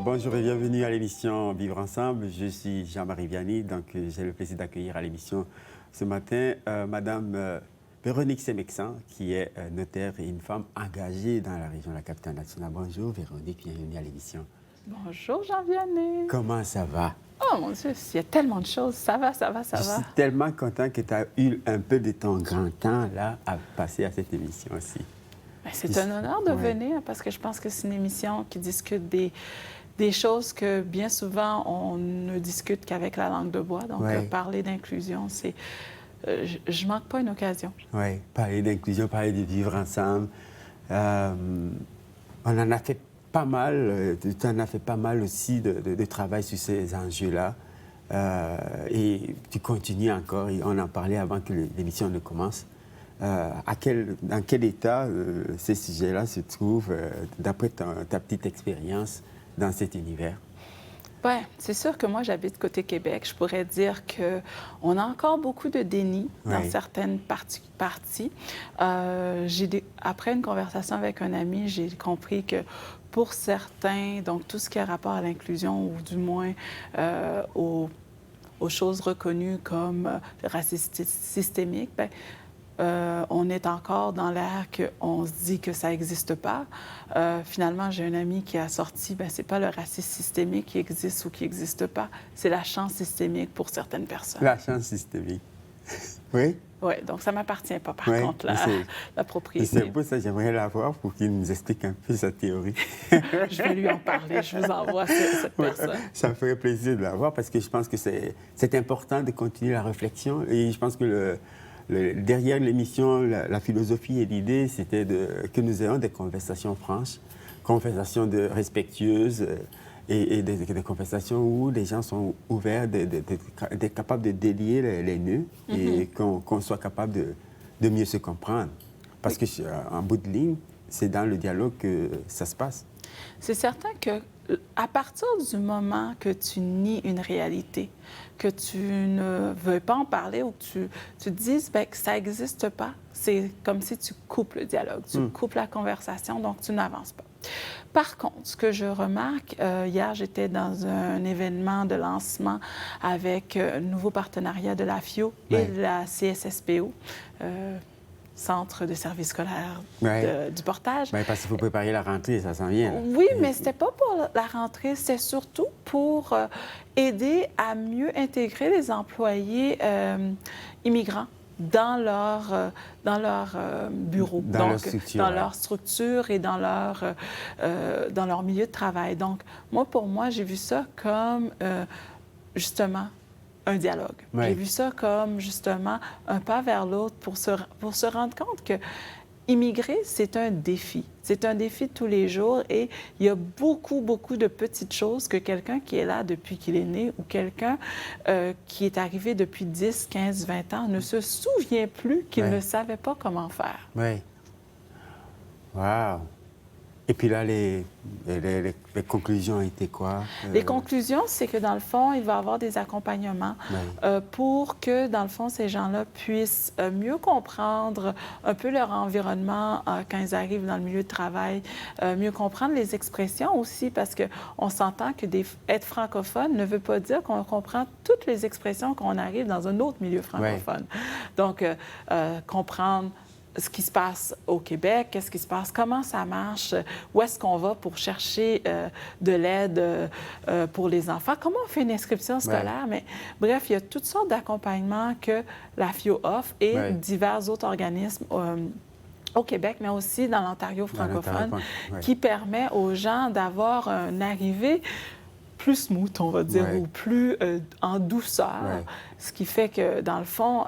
Bonjour et bienvenue à l'émission Vivre ensemble. Je suis Jean-Marie Vianney, donc j'ai le plaisir d'accueillir à l'émission ce matin Madame Véronique Semexan, qui est notaire et une femme engagée dans la région de la capitale nationale. Bonjour Véronique, bienvenue à l'émission. Bonjour Jean Vianney. Comment ça va? Oh mon Dieu, il y a tellement de choses. Ça va. Je suis tellement content que tu as eu un peu de ton grand temps là à passer à cette émission aussi. C'est un honneur de venir parce que je pense que c'est une émission qui discute des choses que bien souvent on ne discute qu'avec la langue de bois. Donc parler d'inclusion, c'est... je manque pas une occasion. Oui, parler d'inclusion, parler de vivre ensemble. On en a fait pas mal, tu en as fait pas mal aussi de travail sur ces enjeux-là. Et tu continues encore, et on en parlait avant que l'émission ne commence. Dans quel état ces sujets-là se trouvent, d'après ta petite expérience dans cet univers? Bien, c'est sûr que moi, j'habite côté Québec. Je pourrais dire qu'on a encore beaucoup de déni dans certaines parties. Après une conversation avec un ami, j'ai compris que pour certains, donc tout ce qui a rapport à l'inclusion, ou du moins aux choses reconnues comme racisme systémique, bien, on est encore dans l'ère qu'on se dit que ça n'existe pas. Finalement, j'ai un ami qui a sorti, bien, c'est pas le racisme systémique qui existe ou qui n'existe pas, c'est la chance systémique pour certaines personnes. La chance systémique. Oui? Oui, donc ça ne m'appartient pas, par contre, la propriété. C'est pour ça que j'aimerais l'avoir pour qu'il nous explique un peu sa théorie. Je vais lui en parler, je vous envoie cette personne. Ça me ferait plaisir de l'avoir parce que je pense que c'est important de continuer la réflexion et je pense que derrière l'émission, la philosophie et l'idée, c'était que nous ayons des conversations franches, conversations respectueuses et des conversations où les gens sont ouverts, d'être capables de délier les nœuds et qu'on soit capable de mieux se comprendre. Parce qu'en bout de ligne, c'est dans le dialogue que ça se passe. C'est certain que à partir du moment que tu nies une réalité, que tu ne veux pas en parler ou que tu te dises bien, que ça n'existe pas, c'est comme si tu coupes le dialogue, tu coupes la conversation, donc tu n'avances pas. Par contre, ce que je remarque, hier, j'étais dans un événement de lancement avec un nouveau partenariat de la FIO et de la CSSPO. Centre de services scolaires du portage. Oui, parce qu'il faut préparer la rentrée, ça s'en vient. Là. Oui, mais ce n'était pas pour la rentrée, c'était surtout pour aider à mieux intégrer les employés immigrants dans leur bureau, dans leur structure et dans leur milieu de travail. Donc, pour moi, j'ai vu ça comme, justement, un dialogue. J'ai vu ça comme, justement, un pas vers l'autre pour se rendre compte que immigrer, c'est un défi. C'est un défi de tous les jours et il y a beaucoup, beaucoup de petites choses que quelqu'un qui est là depuis qu'il est né ou quelqu'un qui est arrivé depuis 10, 15, 20 ans ne se souvient plus qu'il ne savait pas comment faire. Oui. Wow! Et puis là, les conclusions étaient quoi? Les conclusions, c'est que dans le fond, il va y avoir des accompagnements pour que, dans le fond, ces gens-là puissent mieux comprendre un peu leur environnement quand ils arrivent dans le milieu de travail, mieux comprendre les expressions aussi, parce qu'on s'entend que être francophone ne veut pas dire qu'on comprend toutes les expressions quand on arrive dans un autre milieu francophone. Donc, comprendre ce qui se passe au Québec, qu'est-ce qui se passe, comment ça marche, où est-ce qu'on va pour chercher de l'aide pour les enfants, comment on fait une inscription scolaire. Mais bref, il y a toutes sortes d'accompagnements que la FIO offre et divers autres organismes au Québec, mais aussi dans l'Ontario francophone, qui permet aux gens d'avoir une arrivée plus smooth, on va dire, ou plus en douceur, ce qui fait que, dans le fond...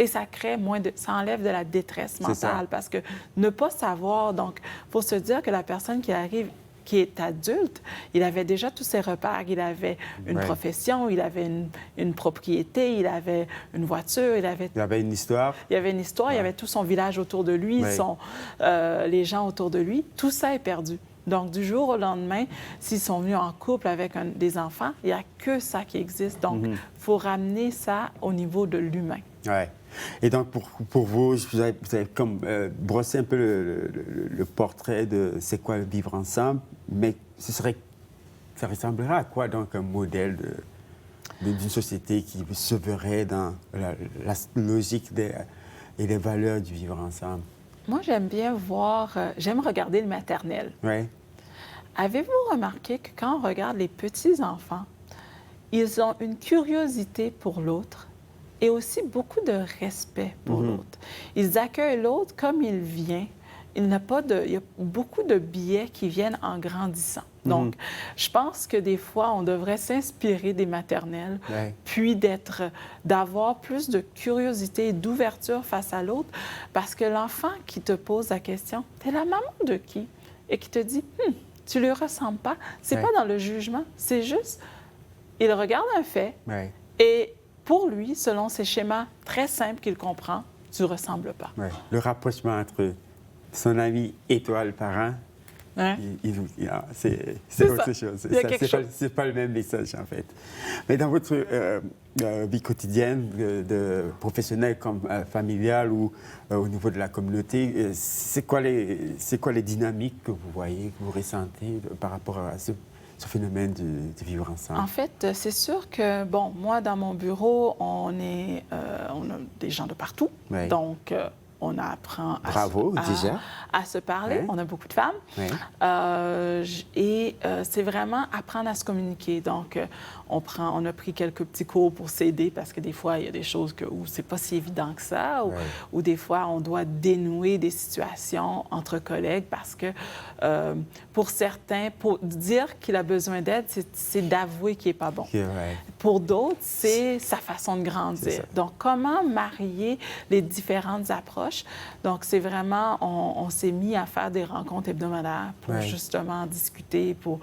et ça crée ça enlève de la détresse mentale parce que ne pas savoir, donc, il faut se dire que la personne qui arrive, qui est adulte, il avait déjà tous ses repères. Il avait une profession, il avait une propriété, il avait une voiture, il avait une histoire. Il avait une histoire, il y avait tout son village autour de lui, les gens autour de lui. Tout ça est perdu. Donc, du jour au lendemain, s'ils sont venus en couple avec des enfants, il n'y a que ça qui existe. Donc, il faut ramener ça au niveau de l'humain. Oui. Et donc, pour vous, vous avez comme brossé un peu le portrait de c'est quoi le vivre ensemble, mais ce serait ça ressemblerait à quoi donc un modèle d'une société qui se verrait dans la logique et les valeurs du vivre ensemble? Moi, j'aime regarder le maternel. Oui. Avez-vous remarqué que quand on regarde les petits-enfants, ils ont une curiosité pour l'autre et aussi beaucoup de respect pour l'autre. Ils accueillent l'autre comme il vient. Il y a beaucoup de biais qui viennent en grandissant. Donc, je pense que des fois, on devrait s'inspirer des maternelles, puis d'avoir plus de curiosité et d'ouverture face à l'autre, parce que l'enfant qui te pose la question, « T'es la maman de qui? » et qui te dit, « Tu lui ressembles pas. » C'est pas dans le jugement, c'est juste, il regarde un fait et pour lui, selon ses schémas très simples qu'il comprend, tu ressembles pas. Le rapprochement entre son ami et toi, le parent, c'est autre chose. C'est pas le même message, en fait. Mais dans votre vie quotidienne, de professionnelle comme familiale ou au niveau de la communauté, c'est quoi les dynamiques que vous voyez, que vous ressentez par rapport à ce phénomène de vivre ensemble? En fait, c'est sûr que, bon, moi, dans mon bureau, on a des gens de partout. Donc, on apprend à se parler. On a beaucoup de femmes. C'est vraiment apprendre à se communiquer. Donc, on a pris quelques petits cours pour s'aider parce que des fois, il y a des choses où c'est pas si évident que ça, ou des fois, on doit dénouer des situations entre collègues parce que pour certains, pour dire qu'il a besoin d'aide, c'est d'avouer qu'il n'est pas bon. Pour d'autres, c'est sa façon de grandir. Donc, comment marier les différentes approches? Donc, c'est vraiment, on s'est mis à faire des rencontres hebdomadaires pour justement discuter, pour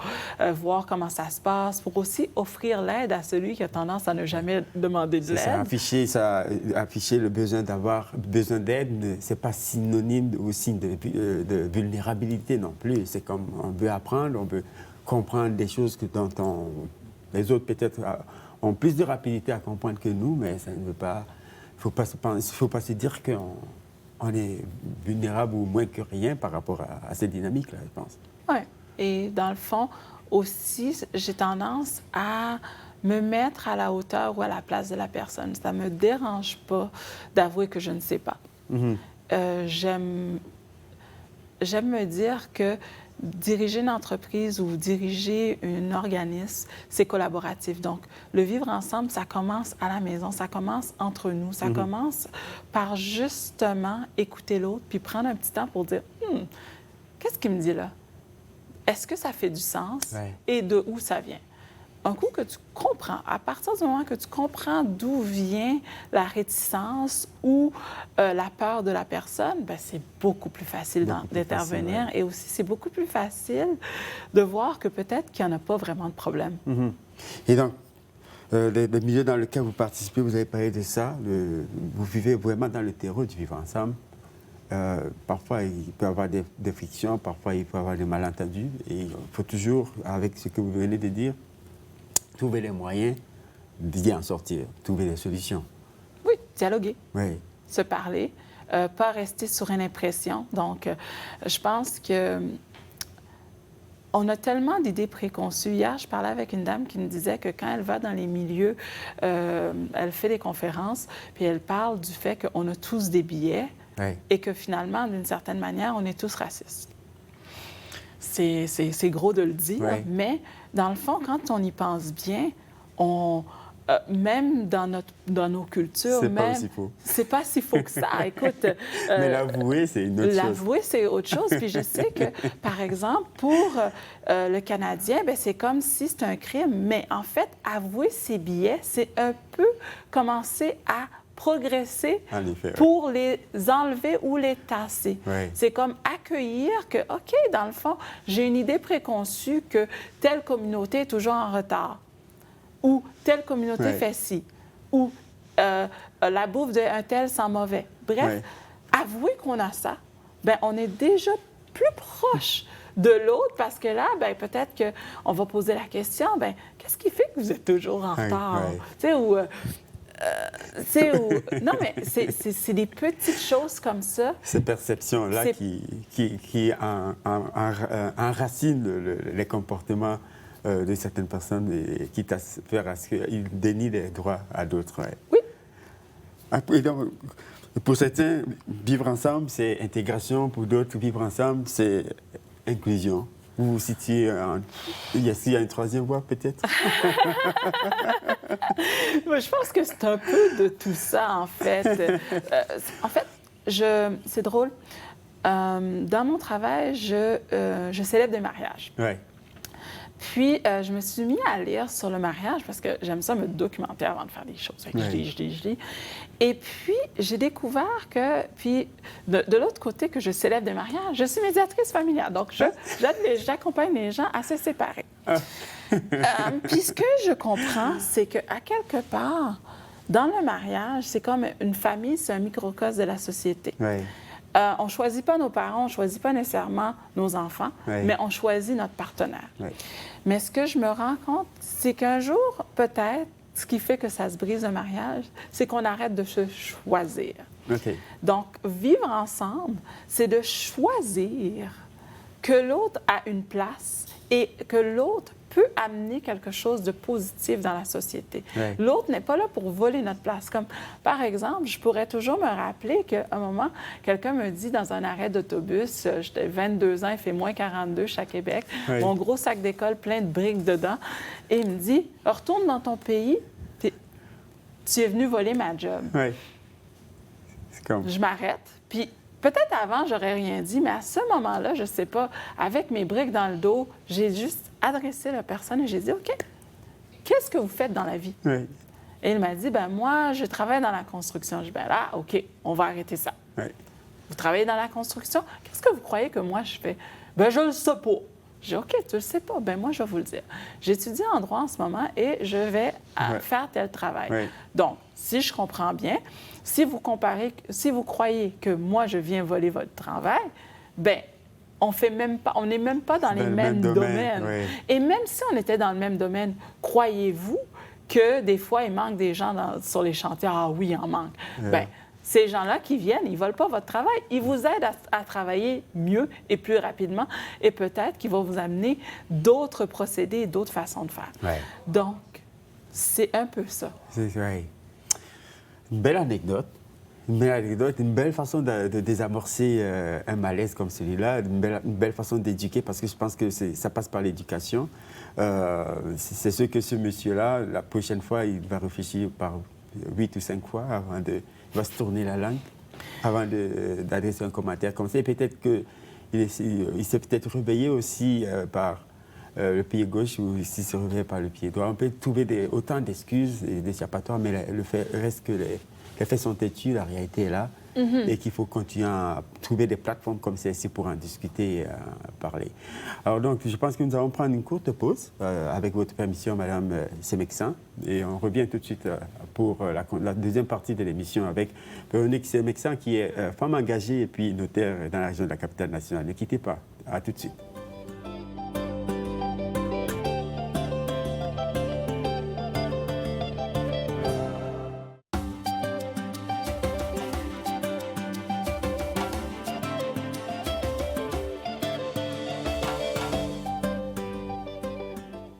voir comment ça se passe, pour aussi offrir l'aide à celui qui a tendance à ne jamais demander de l'aide. Afficher le besoin d'aide, c'est pas synonyme au signe de vulnérabilité non plus. C'est comme on veut apprendre, on veut comprendre des choses dont les autres peut-être ont plus de rapidité à comprendre que nous, mais ça ne veut pas. Il ne faut pas se dire qu'on est vulnérable ou moins que rien par rapport à cette dynamique-là, je pense. Oui. Et dans le fond, aussi, j'ai tendance à me mettre à la hauteur ou à la place de la personne. Ça ne me dérange pas d'avouer que je ne sais pas. J'aime me dire que diriger une entreprise ou diriger un organisme, c'est collaboratif. Donc, le vivre ensemble, ça commence à la maison, ça commence entre nous, ça commence par justement écouter l'autre puis prendre un petit temps pour dire « Qu'est-ce qu'il me dit là? Est-ce que ça fait du sens? Et de où ça vient? » Un coup que tu comprends, à partir du moment que tu comprends d'où vient la réticence ou la peur de la personne, bien, c'est beaucoup plus facile d'intervenir. Et aussi, c'est beaucoup plus facile de voir que peut-être qu'il n'y en a pas vraiment de problème. Et donc, le milieu dans lequel vous participez, vous avez parlé de ça, vous vivez vraiment dans le terreau du vivre ensemble. Parfois, il peut y avoir des frictions, parfois, il peut y avoir des malentendus. Et il faut toujours, avec ce que vous venez de dire, trouver les moyens d'y en sortir, trouver des solutions. Oui, dialoguer, se parler, pas rester sur une impression. Donc, je pense que on a tellement d'idées préconçues. Hier, je parlais avec une dame qui me disait que quand elle va dans les milieux, elle fait des conférences, puis elle parle du fait qu'on a tous des billets et que finalement, d'une certaine manière, on est tous racistes. C'est gros de le dire, mais dans le fond, quand on y pense bien, même dans nos cultures, c'est pas si faux que ça. Écoute, mais l'avouer, c'est une autre chose. L'avouer, c'est autre chose. Puis je sais que, par exemple, pour le Canadien, bien, c'est comme si c'était un crime. Mais en fait, avouer ses billets, c'est un peu commencer à progresser pour les enlever ou les tasser. C'est comme accueillir que, OK, dans le fond, j'ai une idée préconçue que telle communauté est toujours en retard, ou telle communauté fait ci, ou la bouffe d'un tel sent mauvais. Bref, avouer qu'on a ça, bien, on est déjà plus proche de l'autre parce que là, bien, peut-être qu'on va poser la question, bien, qu'est-ce qui fait que vous êtes toujours en retard? Tu sais, ou... non, mais c'est des petites choses comme ça. Ces perceptions-là qui enracinent les comportements de certaines personnes, et quitte à faire à ce qu'ils dénient les droits à d'autres. Ouais. Oui. Après, donc, pour certains, vivre ensemble, c'est intégration. Pour d'autres, vivre ensemble, c'est inclusion. Vous vous situez il y a une troisième voie, peut-être? Moi, je pense que c'est un peu de tout ça, en fait. C'est drôle. Dans mon travail, je célèbre des mariages. Ouais. Puis, je me suis mis à lire sur le mariage parce que j'aime ça me documenter avant de faire des choses. Fait que Ouais. je lis. Et puis, j'ai découvert que, puis, de l'autre côté, que je célèbre des mariages, je suis médiatrice familiale. Donc, j'accompagne les gens à se séparer. Puis, ce que je comprends, c'est qu'à quelque part, dans le mariage, c'est comme une famille, c'est un microcosme de la société. Ouais. On ne choisit pas nos parents, on ne choisit pas nécessairement nos enfants, Oui. mais on choisit notre partenaire. Oui. Mais ce que je me rends compte, c'est qu'un jour, peut-être, ce qui fait que ça se brise un mariage, c'est qu'on arrête de se choisir. OK. Donc, vivre ensemble, c'est de choisir que l'autre a une place et que l'autre peut amener quelque chose de positif dans la société. Ouais. L'autre n'est pas là pour voler notre place. Comme, par exemple, je pourrais toujours me rappeler qu'à un moment, quelqu'un me dit dans un arrêt d'autobus, j'étais 22 ans, il fait moins 42, je suis à Québec, Ouais. mon gros sac d'école plein de briques dedans, et il me dit, retourne dans ton pays, tu es venu voler ma job. Oui. C'est comme... Je m'arrête, puis peut-être avant, j'aurais rien dit, mais à ce moment-là, je ne sais pas, avec mes briques dans le dos, j'ai juste adressé la personne et j'ai dit, OK, qu'est-ce que vous faites dans la vie? Oui. Et il m'a dit, ben moi, je travaille dans la construction. Je dis, ben là, OK, on va arrêter ça. Oui. Vous travaillez dans la construction? Qu'est-ce que vous croyez que moi, je fais? Ben je le sais pas. J'ai dit, OK, tu le sais pas. Ben moi, je vais vous le dire. J'étudie en droit en ce moment et je vais Ouais. faire tel travail. Ouais. Donc, si je comprends bien, si vous croyez que moi, je viens voler votre travail, ben on n'est même pas dans les le mêmes même domaine, domaines. ouais. Et même si on était dans le même domaine, croyez-vous que des fois, il manque des gens sur les chantiers? Ah oui, il en manque. Bien, ces gens-là qui viennent, ils ne volent pas votre travail. Ils vous aident à travailler mieux et plus rapidement et peut-être qu'ils vont vous amener d'autres procédés et d'autres façons de faire. Ouais. Donc, c'est un peu ça. C'est vrai. Une belle anecdote. Une belle façon de désamorcer un malaise comme celui-là, une belle façon d'éduquer, parce que je pense que ça passe par l'éducation. C'est sûr que ce monsieur-là, la prochaine fois, il va réfléchir par 8 ou 5 fois avant de... Il va se tourner la langue avant d'adresser un commentaire comme ça. Et peut-être qu'il s'est peut-être réveillé aussi par le pied gauche ou s'il se réveille par le pied droit. On peut trouver autant d'excuses et d'échappatoires, mais le fait reste que les faits sont têtus, la réalité est là, et qu'il faut continuer à trouver des plateformes comme celle-ci pour en discuter et parler. Alors donc, je pense que nous allons prendre une courte pause, avec votre permission, Madame Semeksan, et on revient tout de suite pour la deuxième partie de l'émission avec Véronique Semeksan, qui est femme engagée et puis notaire dans la région de la capitale nationale. Ne quittez pas, à tout de suite.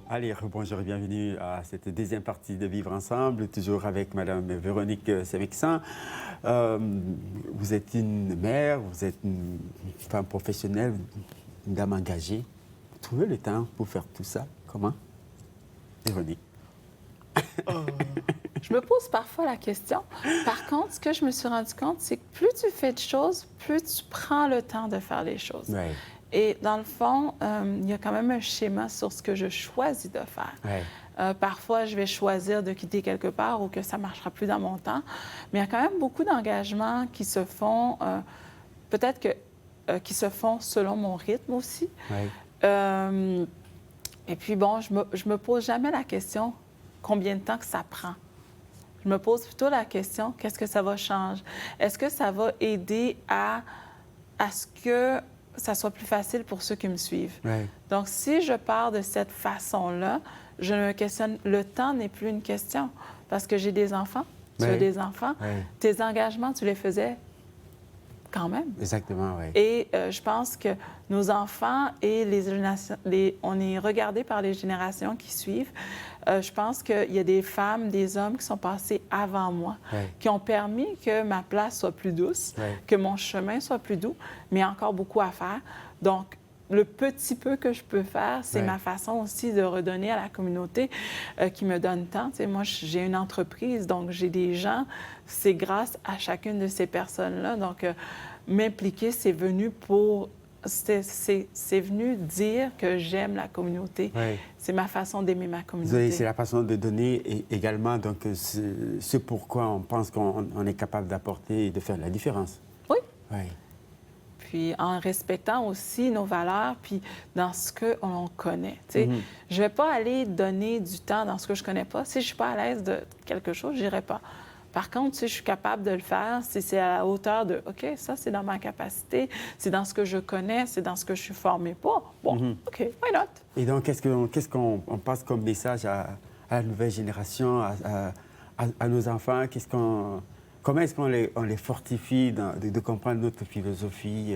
Allez, bonjour et bienvenue à cette deuxième partie de Vivre Ensemble, toujours avec Madame Véronique Semeksan. Vous êtes une mère, vous êtes une femme professionnelle, une dame engagée. Vous trouvez le temps pour faire tout ça? Comment? Véronique. Je me pose parfois la question. Par contre, ce que je me suis rendu compte, c'est que plus tu fais de choses, plus tu prends le temps de faire les choses. Ouais. Et dans le fond, il y a quand même un schéma sur ce que je choisis de faire. Ouais. Parfois, je vais choisir de quitter quelque part ou que ça ne marchera plus dans mon temps. Mais il y a quand même beaucoup d'engagements qui se font, qui se font selon mon rythme aussi. Ouais. Et puis, bon, je me pose jamais la question combien de temps que ça prend. Je me pose plutôt la question, qu'est-ce que ça va changer? Est-ce que ça va aider à ce que ça soit plus facile pour ceux qui me suivent? Ouais. Donc, si je pars de cette façon-là, je me questionne. Le temps n'est plus une question parce que j'ai des enfants. Tu Ouais. as des enfants. Ouais. Tes engagements, tu les faisais quand même. Exactement, oui. Et je pense que nos enfants et les générations, on est regardé par les générations qui suivent. Je pense qu'il y a des femmes, des hommes qui sont passés avant moi, qui ont permis que ma place soit plus douce, que mon chemin soit plus doux, mais il y a encore beaucoup à faire. Donc, le petit peu que je peux faire, c'est ma façon aussi de redonner à la communauté qui me donne tant. Tu sais, moi, j'ai une entreprise, donc j'ai des gens. C'est grâce à chacune de ces personnes-là. Donc, m'impliquer, c'est venu pour... C'est venu dire que j'aime la communauté. C'est ma façon d'aimer ma communauté. C'est la façon de donner également. Donc, c'est pourquoi on pense qu'on est capable d'apporter et de faire la différence. Oui. Puis en respectant aussi nos valeurs, puis dans ce qu'on connaît. Tu sais, je ne vais pas aller donner du temps dans ce que je ne connais pas. Si je ne suis pas à l'aise de quelque chose, je n'irai pas. Par contre, si je suis capable de le faire, si c'est à la hauteur de « OK, ça, c'est dans ma capacité, c'est dans ce que je connais, c'est dans ce que je suis formé pour. » Bon, OK, why not? Et donc, qu'est-ce qu'on passe comme message à la nouvelle génération, à nos enfants? Comment est-ce qu'on les fortifie de comprendre notre philosophie?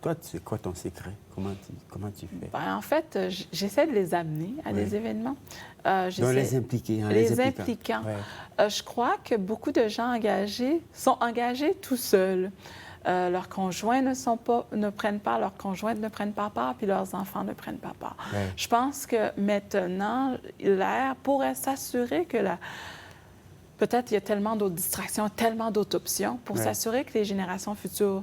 Toi, c'est quoi ton secret? Comment tu fais? Bien, en fait, j'essaie de les amener à des événements. Donc, les impliquer. Les impliquant. Je crois que beaucoup de gens engagés sont engagés tout seuls. Leurs conjoints ne prennent pas, leurs conjointes ne prennent pas part, puis leurs enfants ne prennent pas part. Je pense que maintenant, l'ère pourrait s'assurer que peut-être il y a tellement d'autres distractions, tellement d'autres options pour s'assurer que les générations futures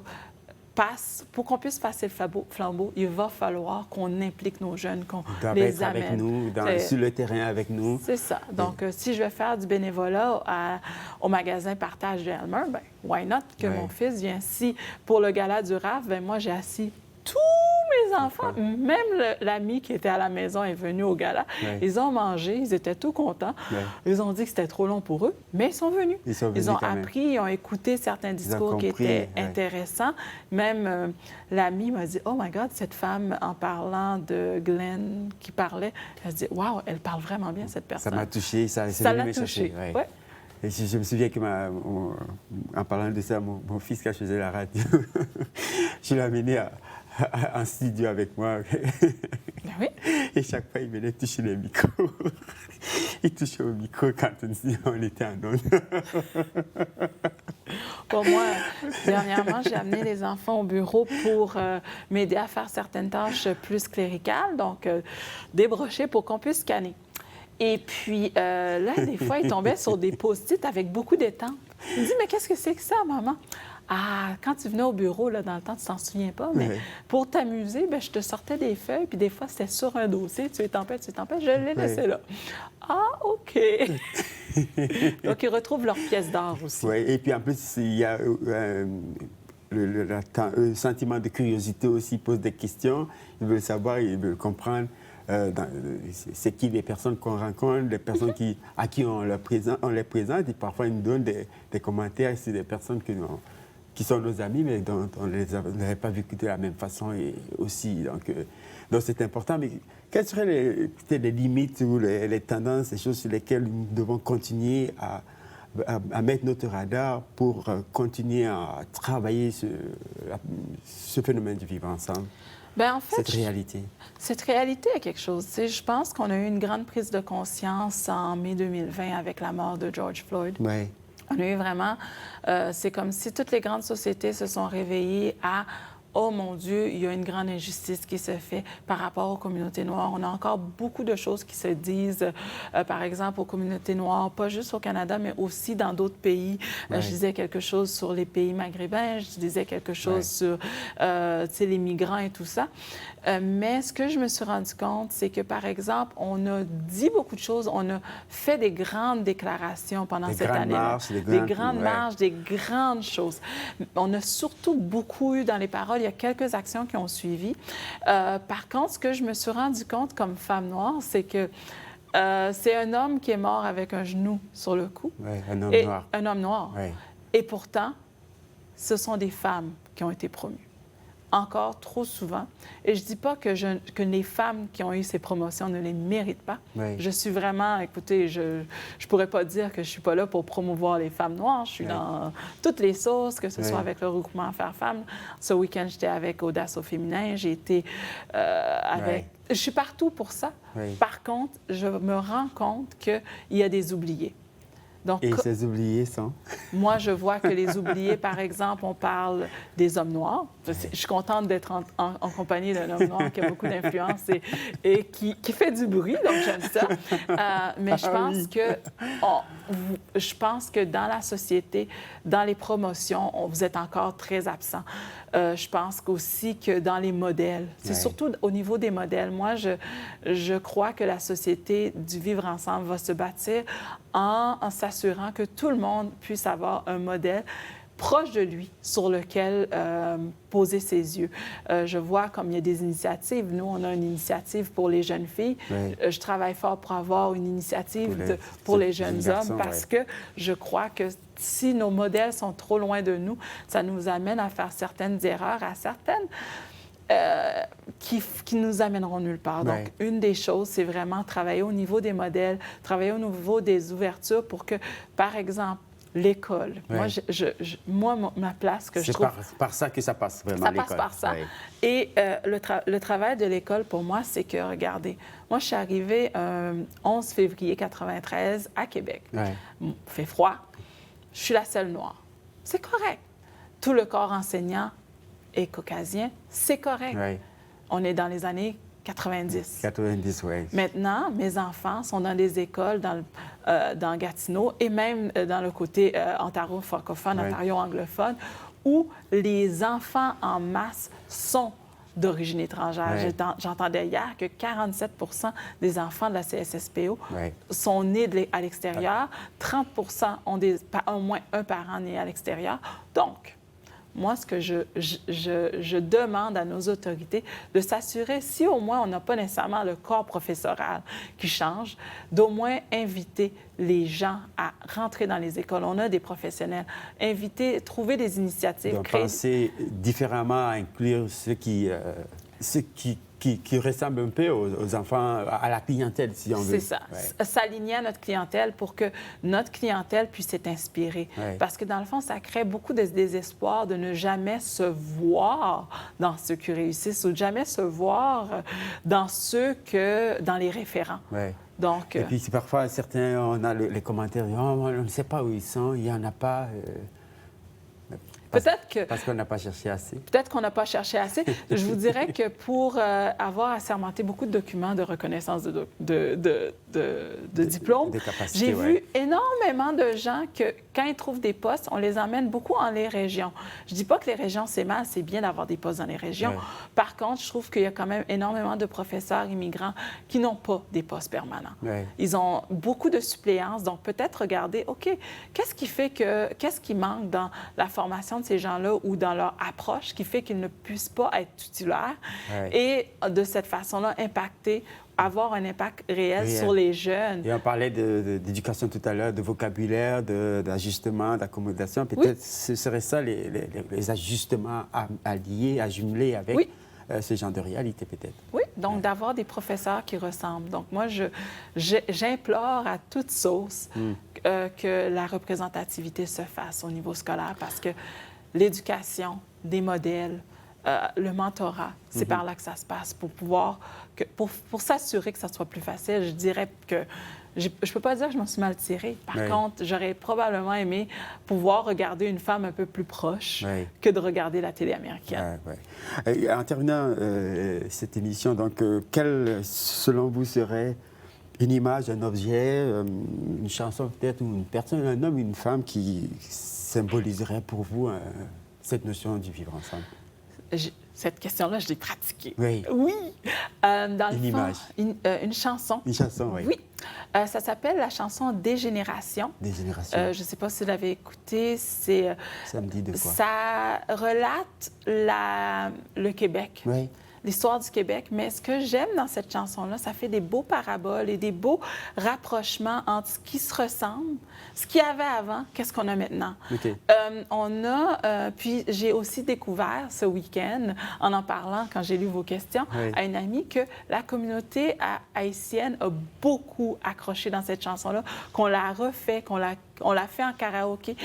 passent. Pour qu'on puisse passer le flambeau, il va falloir qu'on implique nos jeunes, qu'on les amène. Avec nous, sur le terrain avec nous. C'est ça. Donc, si je vais faire du bénévolat au magasin Partage de Elmer, bien, why not que mon fils vienne. Si pour le gala du RAF, bien, moi, j'ai assis tous mes enfants, même l'ami qui était à la maison est venu au gala. Ils ont mangé, ils étaient tout contents. Ils ont dit que c'était trop long pour eux, mais ils sont venus. Ils ont appris, ils ont écouté certains discours qui étaient intéressants. Même l'ami m'a dit « Oh my God, cette femme, en parlant de Glenn qui parlait, elle dit « Wow, elle parle vraiment bien, cette personne. » Ça m'a touché, ça l'a touché. Et je me souviens que, en parlant de ça, mon fils, quand je faisais la radio, je l'ai amené en studio avec moi. Et chaque fois, il venait toucher le micro. Il touchait au micro quand on était en onde. Pour moi, dernièrement, j'ai amené les enfants au bureau pour m'aider à faire certaines tâches plus cléricales, donc débrocher pour qu'on puisse scanner. Et puis, là, des fois, il tombait sur des post-it avec beaucoup d'étampes. Il me dit « Mais qu'est-ce que c'est que ça, maman? » Ah, quand tu venais au bureau, là, dans le temps, tu t'en souviens pas, mais pour t'amuser, bien, je te sortais des feuilles, puis des fois, c'était sur un dossier, tu étampais, je les laissais là. Ah, OK. Donc, ils retrouvent leur pièce d'art aussi. Oui, et puis en plus, il y a un sentiment de curiosité aussi, ils posent des questions, ils veulent savoir, ils veulent comprendre. C'est qui les personnes qu'on rencontre, les personnes à qui on les présente, et parfois ils nous donnent des commentaires sur des personnes qui sont nos amis, mais dont on ne les avait pas vécues de la même façon et aussi. Donc c'est important. Mais quelles seraient les limites ou les tendances, les choses sur lesquelles nous devons continuer à mettre notre radar pour continuer à travailler ce phénomène du vivre ensemble? Bien, en fait, cette réalité. Cette réalité est quelque chose. Tu sais, je pense qu'on a eu une grande prise de conscience en mai 2020 avec la mort de George Floyd. Oui. On a eu vraiment... c'est comme si toutes les grandes sociétés se sont réveillées à oh mon Dieu, il y a une grande injustice qui se fait par rapport aux communautés noires. On a encore beaucoup de choses qui se disent, par exemple, aux communautés noires, pas juste au Canada, mais aussi dans d'autres pays. Je disais quelque chose sur les pays maghrébins, je disais quelque chose sur les migrants et tout ça. Mais ce que je me suis rendu compte, c'est que, par exemple, on a dit beaucoup de choses, on a fait des grandes déclarations pendant cette année-là. Des grandes marches, des grandes choses. On a surtout beaucoup eu dans les paroles, il y a quelques actions qui ont suivi. Par contre, ce que je me suis rendu compte comme femme noire, c'est que c'est un homme qui est mort avec un genou sur le cou. Oui, un homme noir. Un homme noir. Et pourtant, ce sont des femmes qui ont été promues. encore trop souvent. Et je ne dis pas que les femmes qui ont eu ces promotions ne les méritent pas. Oui. Je suis vraiment, écoutez, je ne pourrais pas dire que je ne suis pas là pour promouvoir les femmes noires. Je suis dans toutes les sauces, que ce soit avec le regroupement Affaires Femmes. Ce week-end, j'étais avec Audace au féminin. J'ai été avec... Je suis partout pour ça. Par contre, je me rends compte qu'il y a des oubliés. Donc, et ces oubliés sont? Moi, je vois que les oubliés, par exemple, on parle des hommes noirs. Je suis contente d'être en compagnie d'un homme noir qui a beaucoup d'influence et qui fait du bruit, donc j'aime ça. Mais je pense que dans la société, dans les promotions, vous êtes encore très absent. Je pense aussi que dans les modèles, c'est surtout au niveau des modèles. Moi, je crois que la société du vivre ensemble va se bâtir en s'assurant que tout le monde puisse avoir un modèle proche de lui sur lequel poser ses yeux. Je vois comme il y a des initiatives. Nous, on a une initiative pour les jeunes filles. Je travaille fort pour avoir une initiative pour les jeunes hommes parce que je crois que si nos modèles sont trop loin de nous, ça nous amène à faire certaines erreurs, à certaines qui nous amèneront nulle part. Donc, une des choses, c'est vraiment travailler au niveau des modèles, travailler au niveau des ouvertures pour que, par exemple, l'école. Moi, ma place que je trouve... C'est par ça que ça passe, vraiment, l'école. Ça passe par ça. Et le travail de l'école, pour moi, c'est que, regardez, moi, je suis arrivée 11 février 1993 à Québec. Il fait froid. Je suis la seule noire. C'est correct. Tout le corps enseignant est caucasien. C'est correct. On est dans les années 90. 90, oui. Maintenant, mes enfants sont dans des écoles dans Gatineau et même dans le côté Ontario francophone, Ontario anglophone, où les enfants en masse sont d'origine étrangère. J'entendais hier que 47 des enfants de la CSSPO sont nés à l'extérieur, 30 ont au moins un parent né à l'extérieur. Donc, moi, ce que je demande à nos autorités, de s'assurer, si au moins on n'a pas nécessairement le corps professoral qui change, d'au moins inviter les gens à rentrer dans les écoles. On a des professionnels. Trouver des initiatives. Donc, penser différemment à inclure ceux qui ressemblent un peu aux enfants, à la clientèle, si on veut. C'est ça. S'aligner à notre clientèle pour que notre clientèle puisse être inspirée. Parce que, dans le fond, ça crée beaucoup de désespoir de ne jamais se voir dans ceux qui réussissent ou de jamais se voir dans dans les référents. Donc, et puis, parfois, certains, on a les commentaires, oh, on ne sait pas où ils sont, il n'y en a pas... Parce qu'on n'a pas cherché assez. Peut-être qu'on n'a pas cherché assez. Je vous dirais que pour avoir assermenté beaucoup de documents de reconnaissance de diplômes, j'ai vu énormément de gens que, quand ils trouvent des postes, on les emmène beaucoup en les régions. Je ne dis pas que les régions, c'est mal, c'est bien d'avoir des postes dans les régions. Par contre, je trouve qu'il y a quand même énormément de professeurs immigrants qui n'ont pas des postes permanents. Ils ont beaucoup de suppléances. Donc, peut-être regarder, OK, qu'est-ce qui manque dans la formation de ces gens-là ou dans leur approche qui fait qu'ils ne puissent pas être titulaires et de cette façon-là avoir un impact réel sur les jeunes. Et on parlait d'éducation tout à l'heure, de vocabulaire, d'ajustement, d'accommodation. Peut-être ce serait ça les ajustements à lier, à jumeler avec ce genre de réalité, peut-être. Oui, donc d'avoir des professeurs qui ressemblent. Donc moi, j'implore à toute sauce que la représentativité se fasse au niveau scolaire parce que l'éducation, des modèles, le mentorat, c'est par là que ça se passe pour s'assurer que ça soit plus facile. Je dirais que je ne peux pas dire que je m'en suis mal tirée. Par contre, j'aurais probablement aimé pouvoir regarder une femme un peu plus proche que de regarder la télé américaine. En terminant cette émission, donc, quelle, selon vous, serait une image, un objet, une chanson peut-être, ou une personne, un homme, une femme qui symboliserait pour vous cette notion du vivre ensemble? Cette question-là, je l'ai pratiquée. Oui. Dans une image. Une chanson. Une chanson, oui. Oui. Ça s'appelle la chanson Dégénération. Dégénération. Je ne sais pas si vous l'avez écoutée. Ça me dit de quoi? Ça relate le Québec. l'histoire du Québec, mais ce que j'aime dans cette chanson-là, ça fait des beaux paraboles et des beaux rapprochements entre ce qui se ressemble, ce qu'il y avait avant, qu'est-ce qu'on a maintenant. OK. Puis j'ai aussi découvert ce week-end, en parlant, quand j'ai lu vos questions, Oui. à une amie, que la communauté haïtienne a beaucoup accroché dans cette chanson-là, qu'on l'a refait, qu'on l'a fait en karaoké,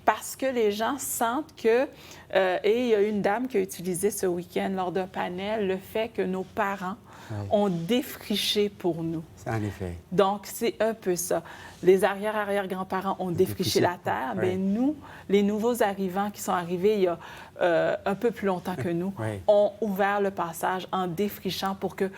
parce que les gens sentent que... et il y a une dame qui a utilisé ce week-end lors d'un panel le fait que nos parents ont défriché pour nous. En effet. Donc, c'est un peu ça. Les arrière-arrière-grands-parents ont défriché la terre. Oui. Bien, nous, les nouveaux arrivants qui sont arrivés il y a un peu plus longtemps que nous, Oui. ont ouvert le passage en défrichant pour que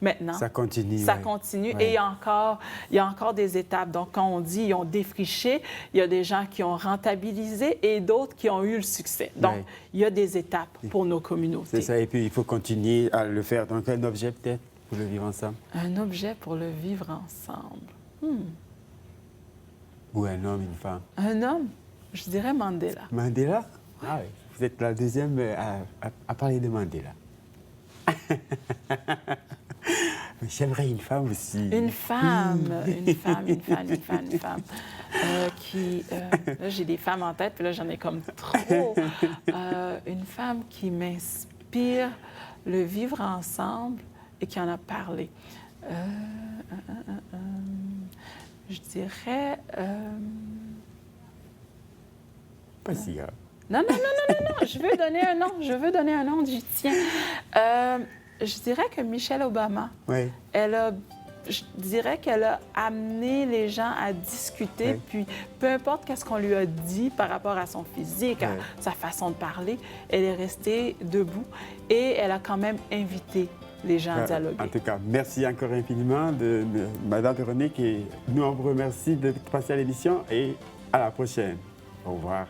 maintenant, Ça continue. ça oui. continue. Oui. Et il y a encore des étapes. Donc, quand on dit ils ont défriché, il y a des gens qui ont rentabilisé et d'autres qui ont eu le succès. Donc, Oui. il y a des étapes pour nos communautés. C'est ça, et puis il faut continuer à le faire. Donc, un objet peut-être pour le vivre ensemble. Un objet pour le vivre ensemble. Ou un homme, une femme. Un homme, je dirais Mandela. Mandela? Ah oui. Vous êtes la deuxième à parler de Mandela. Mais j'aimerais une femme aussi. Une femme, une femme. Là, j'ai des femmes en tête, puis là, j'en ai comme trop. Une femme qui m'inspire le vivre ensemble et qui en a parlé. Je dirais... Pas si grave. Non, je veux donner un nom, j'y tiens. Je dirais que Michelle Obama, Oui. je dirais qu'elle a amené les gens à discuter, Oui. puis peu importe qu'est-ce qu'on lui a dit par rapport à son physique, à Oui. sa façon de parler, elle est restée debout et elle a quand même invité les gens à dialoguer. En tout cas, merci encore infiniment de Madame Véronique et nous on vous remercie de passer à l'émission et à la prochaine. Au revoir.